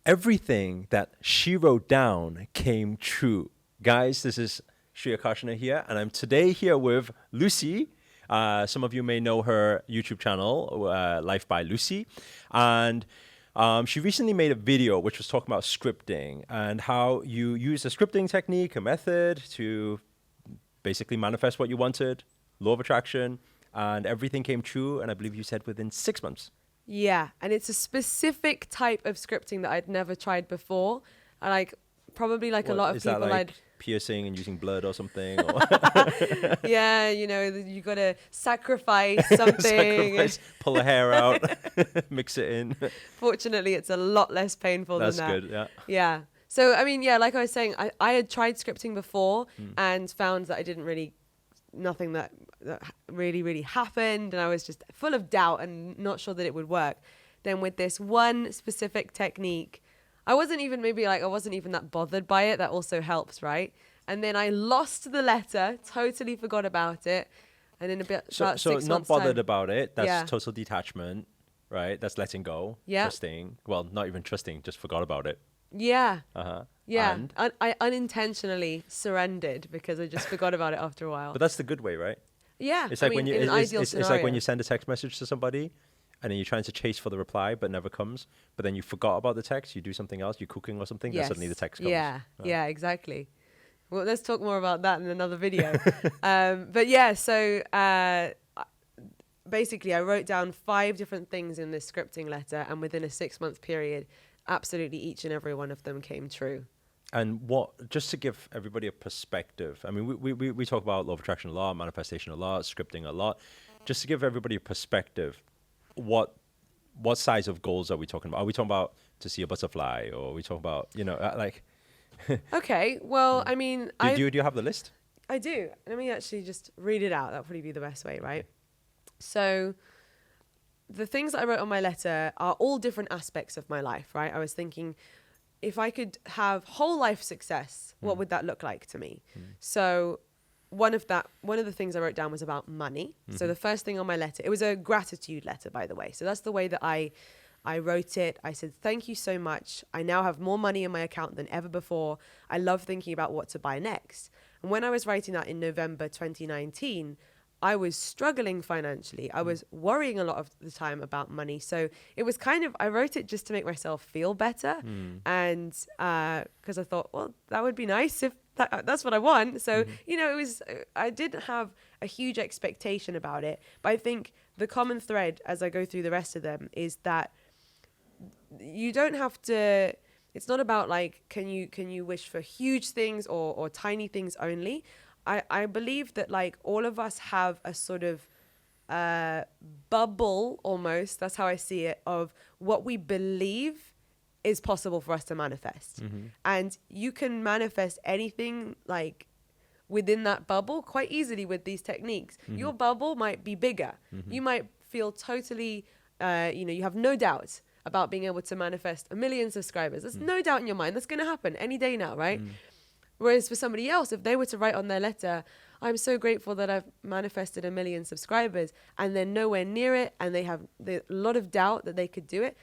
everything that she wrote down came true. Guys, this is Shri Akarshana here, and I'm today here with Lucy. Some of you may know her YouTube channel, Life by Lucy. And she recently made a video which was talking about scripting and how you use a scripting technique, a method to basically manifest what you wanted, law of attraction, and everything came true. And I believe you said within 6 months. Yeah, and it's a specific type of scripting that I'd never tried before. I probably a lot of is people that like I'd piercing and using blood or something? Or yeah, you got to sacrifice something. Pull a hair out, mix it in. Fortunately, it's a lot less painful That's than that. good, yeah. Yeah. So, I mean, yeah, like I was saying, I had tried scripting before and found that I didn't really, nothing that really happened. And I was just full of doubt and not sure that it would work. Then with this one specific technique, I wasn't even that bothered by it. That also helps, right? And then I lost the letter, totally forgot about it. And in about 6 months So not bothered time, about it. That's yeah. total detachment, right? That's letting go, Yeah. trusting. Well, not even trusting, just forgot about it. Yeah. Uh-huh. Yeah. And? I unintentionally surrendered because I just forgot about it after a while. But that's the good way, right? Yeah. It's like in an it's ideal like when you send a text message to somebody and then you're trying to chase for the reply but never comes. But then you forgot about the text, you do something else, you're cooking or something, then suddenly the text comes. Yeah. Yeah, exactly. Well, let's talk more about that in another video. But yeah, so basically I wrote down 5 different things in this scripting letter, and within a 6-month period, absolutely each and every one of them came true. And just to give everybody a perspective, I mean, we talk about law of attraction a lot, manifestation a lot, scripting a lot. Just to give everybody a perspective, what size of goals are we talking about? Are we talking about to see a butterfly, or are we talking about, like... Okay, well, I mean... Do you have the list? I do. Let me actually just read it out. That'll probably be the best way, right? So the things that I wrote on my letter are all different aspects of my life, right? I was thinking, if I could have whole life success, what would that look like to me? So one of the things I wrote down was about money. So the first thing on my letter, it was a gratitude letter, by the way. So that's the way that I wrote it. I said, thank you so much. I now have more money in my account than ever before. I love thinking about what to buy next. And when I was writing that in November 2019, I was struggling financially. I was worrying a lot of the time about money. So it was I wrote it just to make myself feel better. And because I thought, well, that would be nice if that's what I want. So, I didn't have a huge expectation about it. But I think the common thread as I go through the rest of them is that you don't have to, it's not about can you wish for huge things or tiny things only. I believe that all of us have a sort of bubble almost, that's how I see it, of what we believe is possible for us to manifest. And you can manifest anything within that bubble quite easily with these techniques. Your bubble might be bigger. You might feel totally, you have no doubt about being able to manifest 1 million subscribers. There's no doubt in your mind. That's going to happen any day now, right? Whereas for somebody else, if they were to write on their letter, I'm so grateful that I've manifested 1 million subscribers, and they're nowhere near it, and they have a lot of doubt that they could do it,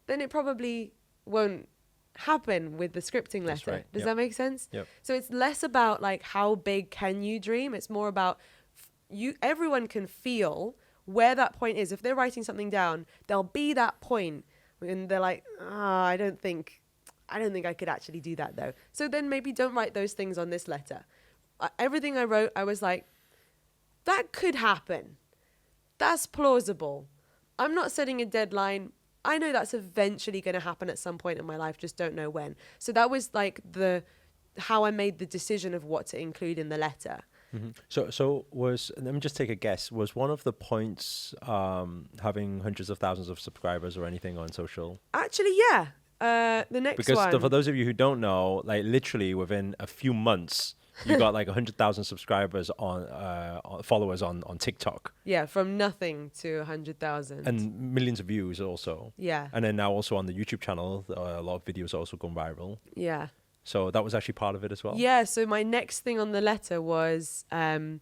then it probably won't happen with the scripting letter. Right. Does that make sense? Yep. So it's less about how big can you dream? It's more about everyone can feel where that point is. If they're writing something down, there'll be that point when they're like, I don't think I could actually do that though. So then maybe don't write those things on this letter. Everything I wrote, I was like, that could happen. That's plausible. I'm not setting a deadline. I know that's eventually going to happen at some point in my life, just don't know when. So that was how I made the decision of what to include in the letter. So let me just take a guess. Was one of the points having hundreds of thousands of subscribers or anything on social? Actually, yeah. The next because one. For those of you who don't know, literally within a few months, you got 100,000 subscribers on followers on TikTok. Yeah, from nothing to 100,000. And millions of views also. Yeah. And then now also on the YouTube channel, a lot of videos also gone viral. Yeah. So that was actually part of it as well. Yeah. So my next thing on the letter was all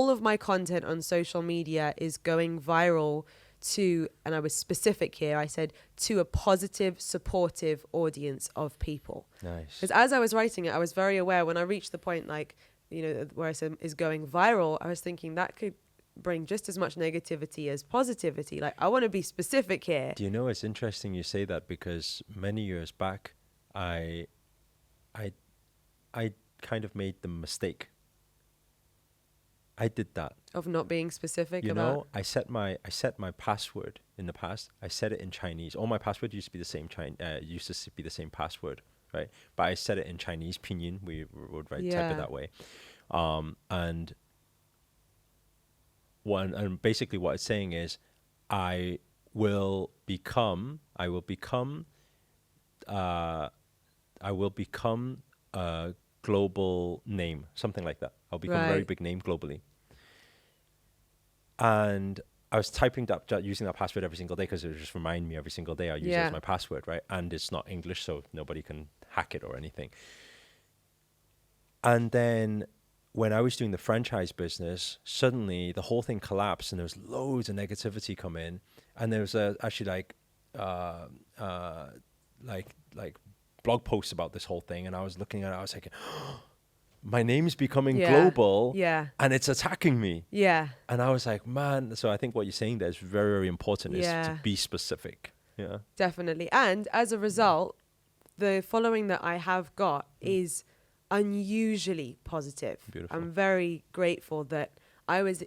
of my content on social media is going viral and I was specific here, I said to a positive, supportive audience of people. Nice. Because as I was writing it, I was very aware when I reached the point, like, you know, where I said is going viral, I was thinking that could bring just as much negativity as positivity. Like, I want to be specific here. Do you know, it's interesting you say that, because many years back, I kind of made the mistake. I did that. Of not being specific You about... know, I set my password in the past. I set it in Chinese. All my password used to be the same password, right? But I set it in Chinese pinyin. We would type Yeah. it that way. And basically what it's saying is, I will become a global name, something like that. I'll become a very Right. big name globally. And I was typing that, using that password every single day, because it would just remind me every single day I use it Yeah. as my password, right? And it's not English, so nobody can hack it or anything. And then when I was doing the franchise business, suddenly the whole thing collapsed, and there was loads of negativity come in. And there was actually like blog posts about this whole thing. And I was looking at it, I was like, my name's becoming Yeah. global, Yeah. and it's attacking me. Yeah. And I was like, man. So I think what you're saying there is very, very important, is Yeah. to be specific. Yeah. Definitely. And as a result, the following that I have got is unusually positive. Beautiful. I'm very grateful that I was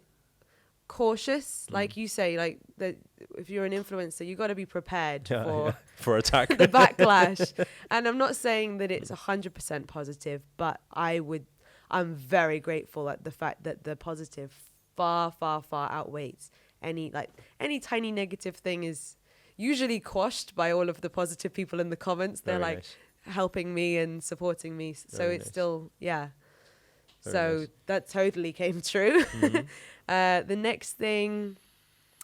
cautious, like you say, like that if you're an influencer, you got to be prepared for attack. the backlash. And I'm not saying that it's 100% positive, but I'm very grateful at the fact that the positive far, far, far outweighs any tiny negative thing is usually quashed by all of the positive people in the comments. They're Very like nice. helping me and supporting me. So Very it's nice. still, yeah. Very So nice. that totally came true. Mhm. The next thing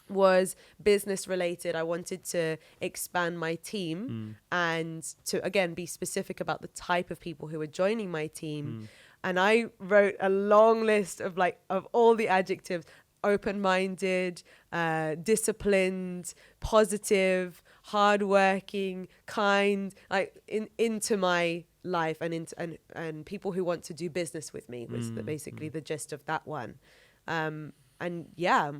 was business related. I wanted to expand my team and to, again, be specific about the type of people who are joining my team. And I wrote a long list of all the adjectives: open-minded, disciplined, positive, hardworking, kind, into my life and people who want to do business with me was basically the gist of that one. And yeah,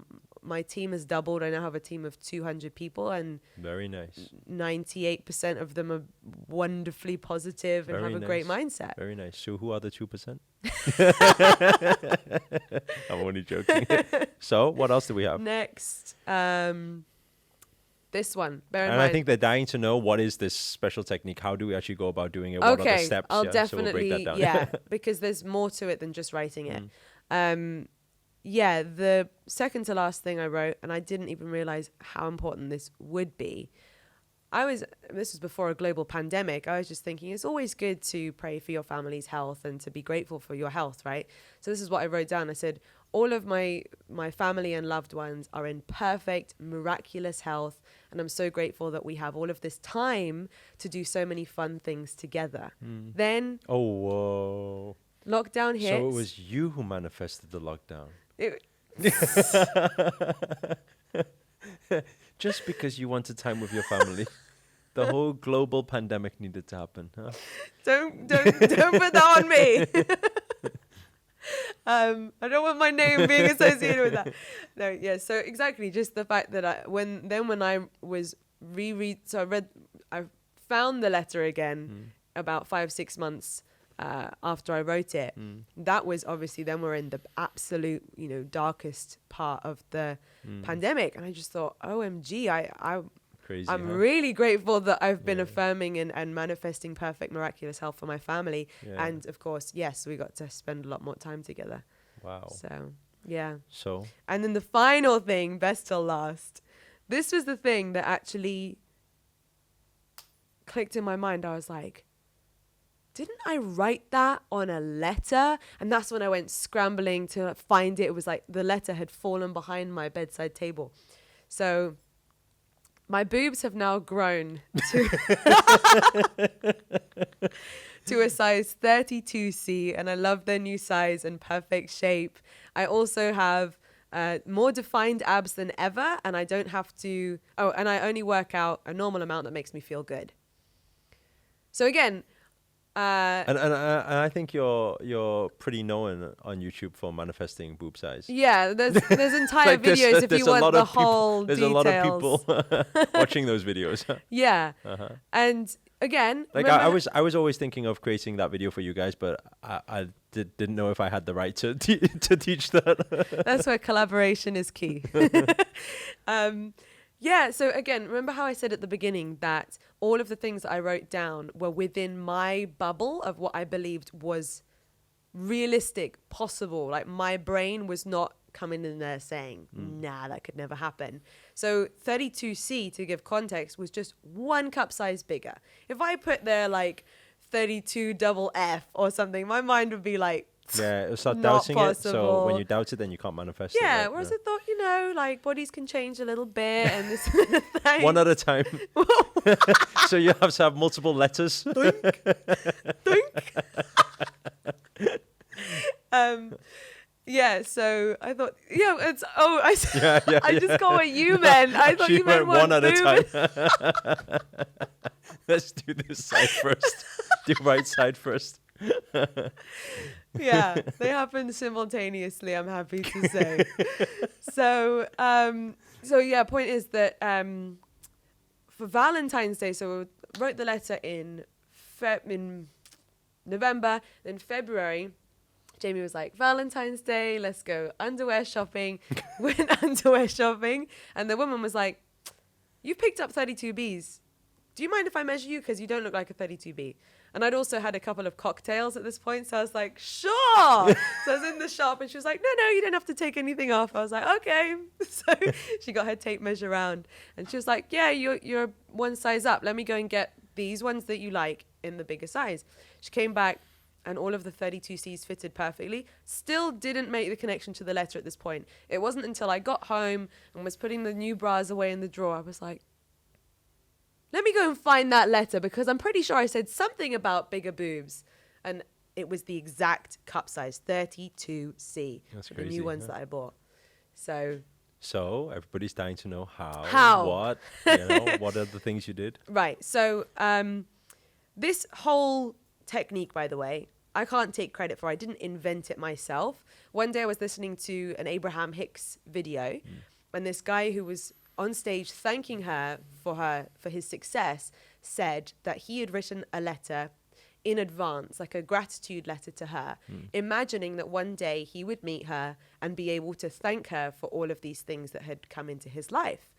my team has doubled. I now have a team of 200 people, and Very nice. 98% of them are wonderfully positive and Very have a great nice. mindset. Very nice. So who are the 2%? I'm only joking. So what else do we have? Next, this one. Bear in And mind. I think they're dying to know, what is this special technique? How do we actually go about doing it? What are the Okay, steps? I'll So we'll definitely, break that down. yeah, because there's more to it than just writing it. Yeah, the second to last thing I wrote, and I didn't even realize how important this would be. This was before a global pandemic. I was just thinking it's always good to pray for your family's health and to be grateful for your health, right? So this is what I wrote down. I said, all of my family and loved ones are in perfect, miraculous health. And I'm so grateful that we have all of this time to do so many fun things together. Then Oh, whoa. lockdown hits. So it was you who manifested the lockdown. Just because you wanted time with your family. The whole global pandemic needed to happen. Huh? Don't put that on me. I don't want my name being associated with that. No, yeah. So exactly, just the fact that when I was I found the letter again about 5-6 months after I wrote it. That was obviously, then we're in the absolute, darkest part of the pandemic, and I just thought, OMG, Crazy, I'm huh? really grateful that I've been affirming and manifesting perfect, miraculous health for my family. Yeah. And of course, yes, we got to spend a lot more time together. Wow. So, yeah. So, And then the final thing, best till last. This was the thing that actually clicked in my mind. I was like, didn't I write that on a letter? And that's when I went scrambling to find it. It was like the letter had fallen behind my bedside table. So my boobs have now grown to a size 32C, and I love their new size and perfect shape. I also have more defined abs than ever, and I don't have to. Oh, and I only work out a normal amount that makes me feel good. So again, And I think you're pretty known on YouTube for manifesting boob size. yeah, there's entire Like videos if there's you a want lot the of people, whole there's details. a lot of people watching those videos. Yeah, Uh-huh. and again, Like I was always thinking of creating that video for you guys, but I didn't know if I had the right to to teach that. that's where collaboration is key. Yeah, so again, remember how I said at the beginning that all of the things that I wrote down were within my bubble of what I believed was realistic, possible. Like my brain was not coming in there saying, nah, that could never happen. So 32C, to give context, was just 1 cup size bigger. If I put there like 32 double F or something, my mind would be like, Yeah, it'll start not doubting it. So possible. when you doubt it, then you can't manifest it. yeah, right? whereas Yeah. I thought, like bodies can change a little bit and this thing. One at a time. So you have to have multiple letters. Yeah, so I thought, it's, Yeah, I just got what you meant. I thought She you meant went one at a boob. time. Let's do this side first. Do right side first. Yeah, they happened simultaneously, I'm happy to say. So yeah, point is that for Valentine's Day, so we wrote the letter in November, then February, Jamie was like, Valentine's Day, let's go underwear shopping. Went underwear shopping, and the woman was like, you've picked up 32Bs. Do you mind if I measure you? Because you don't look like a 32B. And I'd also had a couple of cocktails at this point. So I was like, sure. So I was in the shop and she was like, no, you don't have to take anything off. I was like, okay. So she got her tape measure around and she was like, yeah, you're 1 size up. Let me go and get these ones that you like in the bigger size. She came back and all of the 32Cs fitted perfectly. Still didn't make the connection to the letter at this point. It wasn't until I got home and was putting the new bras away in the drawer, I was like, let me go and find that letter because I'm pretty sure I said something about bigger boobs. And it was the exact cup size, 32C. That's the crazy, new ones yeah. that I bought. So everybody's dying to know how, How? what, what are the things you did? right. So this whole technique, by the way, I can't take credit for. I didn't invent it myself. One day I was listening to an Abraham Hicks video and this guy who was on stage thanking her for his success said that he had written a letter in advance, like a gratitude letter to her, imagining that one day he would meet her and be able to thank her for all of these things that had come into his life.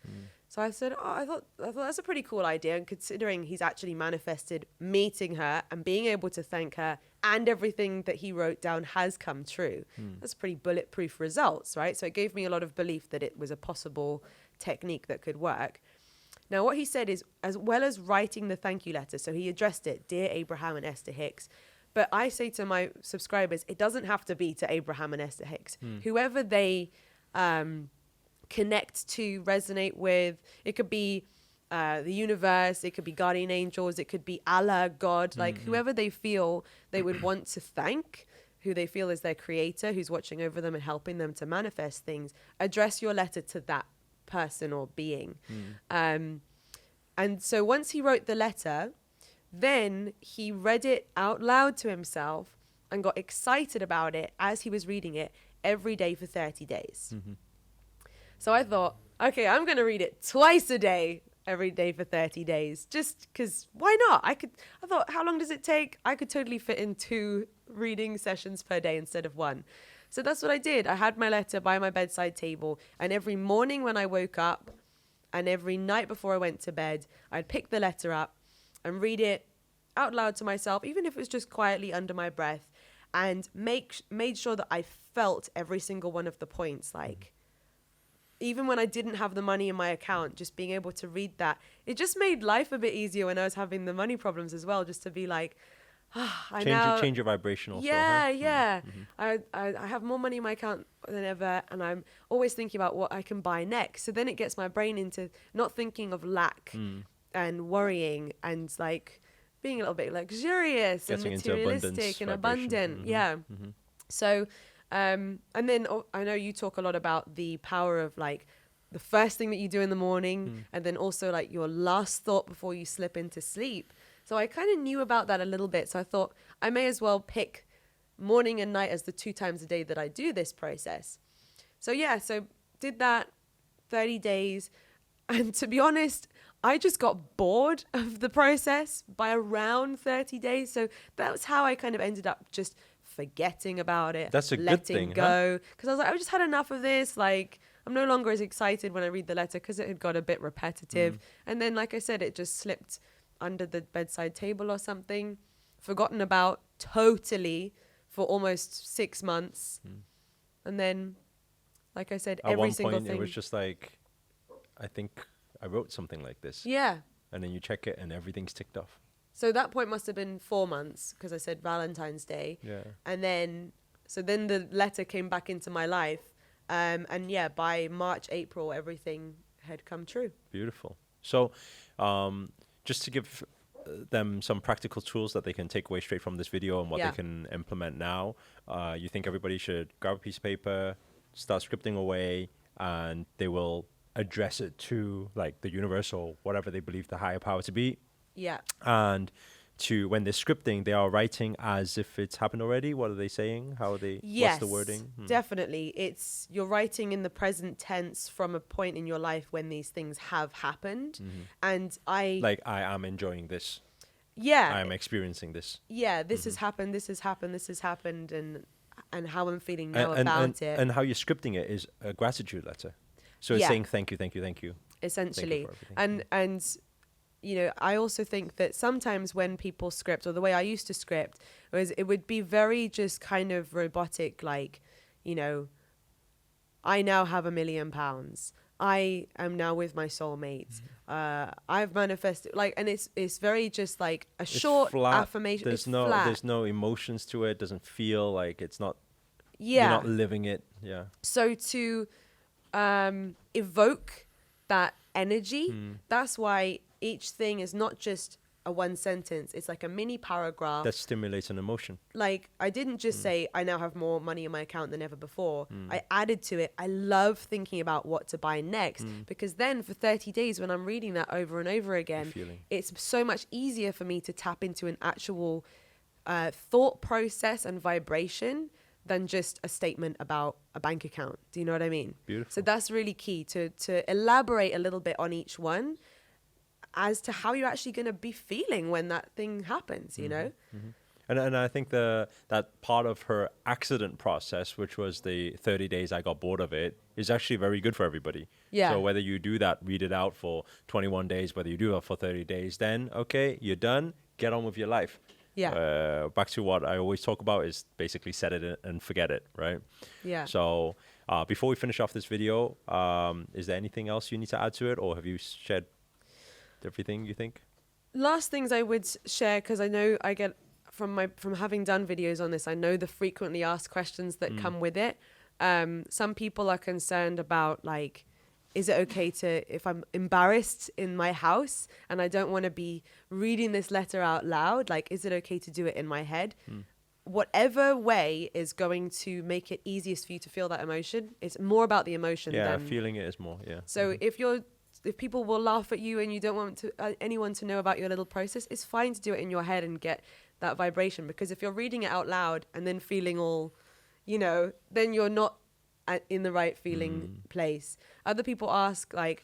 So I said, I thought that's a pretty cool idea. And considering he's actually manifested meeting her and being able to thank her and everything that he wrote down has come true, that's pretty bulletproof results, right? So it gave me a lot of belief that it was a possible technique that could work. Now, what he said is, as well as writing the thank you letter, so he addressed it, Dear Abraham and Esther Hicks. But I say to my subscribers, it doesn't have to be to Abraham and Esther Hicks. Whoever they connect to, resonate with, it could be the universe, it could be guardian angels, it could be Allah, God, like whoever they feel they would want to thank, who they feel is their creator, who's watching over them and helping them to manifest things, address your letter to that person or being. And so once he wrote the letter, then he read it out loud to himself and got excited about it as he was reading it every day for 30 days. So I thought, okay, I'm going to read it twice a day, every day for 30 days, just because why not? I thought, how long does it take? I could totally fit in 2 reading sessions per day instead of 1. So that's what I did. I had my letter by my bedside table, and every morning when I woke up and every night before I went to bed, I'd pick the letter up and read it out loud to myself, even if it was just quietly under my breath, and made sure that I felt every single one of the points. Like, even when I didn't have the money in my account, just being able to read that, it just made life a bit easier when I was having the money problems as well, just to be like, Change your vibration also. Yeah. I have more money in my account than ever, and I'm always thinking about what I can buy next. So then it gets my brain into not thinking of lack and worrying and like being a little bit luxurious Getting and into materialistic and abundance abundant. vibration. So And then I know you talk a lot about the power of like the first thing that you do in the morning, and then also like your last thought before you slip into sleep. So I kind of knew about that a little bit. So I thought I may as well pick morning and night as the 2 times a day that I do this process. So yeah, so did that 30 days. And to be honest, I just got bored of the process by around 30 days. So that was how I kind of ended up just forgetting about it. That's a good letting thing, go. Because I was like, I've just had enough of this. Like, I'm no longer as excited when I read the letter because it had got a bit repetitive. And then, like I said, it just slipped under the bedside table or something, forgotten about totally for almost 6 months. And then, like I said, At every one single point, thing. it was just like, I think I wrote something like this. Yeah. And then you check it and everything's ticked off. So that point must have been 4 months because I said Valentine's Day. Yeah. And then, so then the letter came back into my life. And yeah, by March, April, everything had come true. Beautiful. So just to give them some practical tools that they can take away straight from this video and what they can implement now, you think everybody should grab a piece of paper, start scripting away, and they will address it to like the universe or whatever they believe the higher power to be. Yeah. And to when they're scripting, they are writing as if it's happened already. What are they saying? How are they? Yes, what's the wording? definitely. You're writing in the present tense from a point in your life when these things have happened. And Like, I am enjoying this. Yeah. I am experiencing this. Yeah, this has happened, this has happened, this has happened, and how I'm feeling now about it. And how you're scripting it is a gratitude letter. So it's saying thank you, thank you, thank you. Essentially. Thank you for everything. And you know, I also think that sometimes when people script, or the way I used to script, was it would be very just kind of robotic, like, you know, I now have £1 million. I am now with my soulmate. I've manifested, like, and it's very just like a short affirmation. There's no emotions to it. Doesn't feel like it's not. Yeah. You're not living it. Yeah. So to evoke that energy, that's why each thing is not just a one sentence. It's like a mini paragraph. That stimulates an emotion. Like, I didn't just say, I now have more money in my account than ever before. I added to it, I love thinking about what to buy next. Because then for 30 days, when I'm reading that over and over again, it's so much easier for me to tap into an actual thought process and vibration than just a statement about a bank account. Do you know what I mean? Beautiful. So that's really key to elaborate a little bit on each one as to how you're actually going to be feeling when that thing happens, you know? And I think that part of her accident process, which was the 30 days I got bored of it, is actually very good for everybody. Yeah. So whether you do that, read it out for 21 days, whether you do it for 30 days, then, okay, you're done, get on with your life. Yeah. Back to what I always talk about is basically set it and forget it, right? Yeah. So before we finish off this video, is there anything else you need to add to it, or have you shared everything you think? Last things I would share, because I know I get from having done videos on this, I know the frequently asked questions that come with it. Some people are concerned about, like, is it okay if I'm embarrassed in my house and I don't want to be reading this letter out loud, like, is it okay to do it in my head? Whatever way is going to make it easiest for you to feel that emotion. It's more about the emotion. Yeah, than feeling it is more. Yeah. So if people will laugh at you and you don't want anyone to know about your little process, it's fine to do it in your head and get that vibration. Because if you're reading it out loud and then feeling all, you know, then you're not in the right feeling place. Other people ask, like,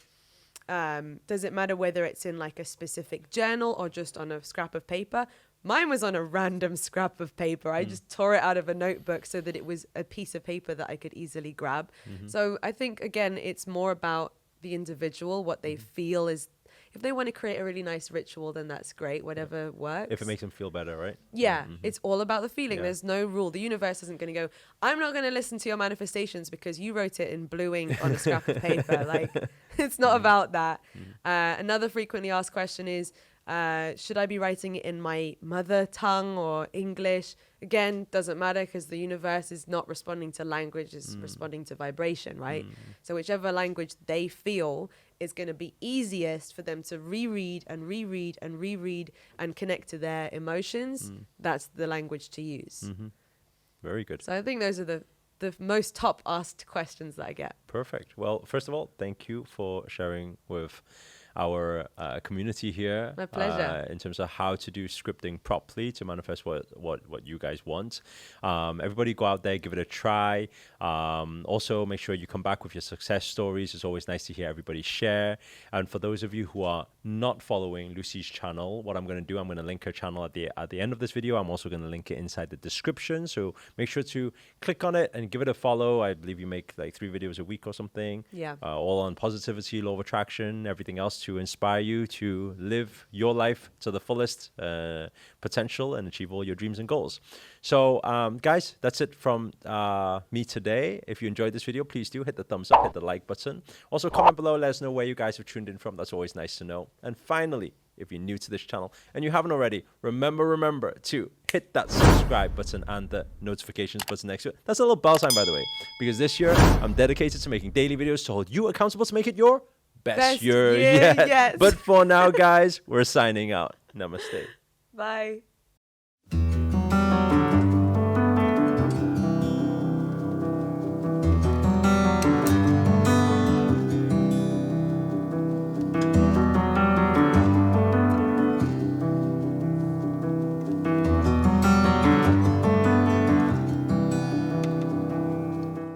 does it matter whether it's in like a specific journal or just on a scrap of paper? Mine was on a random scrap of paper. I just tore it out of a notebook so that it was a piece of paper that I could easily grab. So I think, again, it's more about the individual, what they feel is. If they want to create a really nice ritual, then that's great, whatever works. If it makes them feel better, right? Yeah, it's all about the feeling. There's no rule. The universe isn't going to go, I'm not going to listen to your manifestations because you wrote it in blue ink on a scrap of paper. Like, it's not about that. Another frequently asked question is, should I be writing it in my mother tongue or English? Again, doesn't matter, because the universe is not responding to language, it's responding to vibration, right? So whichever language they feel is going to be easiest for them to reread and reread and reread and connect to their emotions, that's the language to use. Very good. So I think those are the the most top asked questions that I get. Perfect. Well, first of all, thank you for sharing with our community here. My pleasure. In terms of how to do scripting properly to manifest what you guys want. Everybody go out there, give it a try. Also, make sure you come back with your success stories. It's always nice to hear everybody share. And for those of you who are not following Lucy's channel, what I'm going to do, I'm going to link her channel at the end of this video. I'm also going to link it inside the description. So make sure to click on it and give it a follow. I believe you make like 3 videos a week or something. Yeah. All on positivity, law of attraction, everything else to inspire you to live your life to the fullest potential and achieve all your dreams and goals. So guys, that's it from me today. If you enjoyed this video, please do hit the thumbs up, hit the like button. Also comment below, let us know where you guys have tuned in from. That's always nice to know. And finally, if you're new to this channel and you haven't already, remember to hit that subscribe button and the notifications button next to it. That's a little bell sign, by the way, because this year I'm dedicated to making daily videos to hold you accountable to make it your best year yet. Yes. But for now, guys, we're signing out. Namaste. Bye.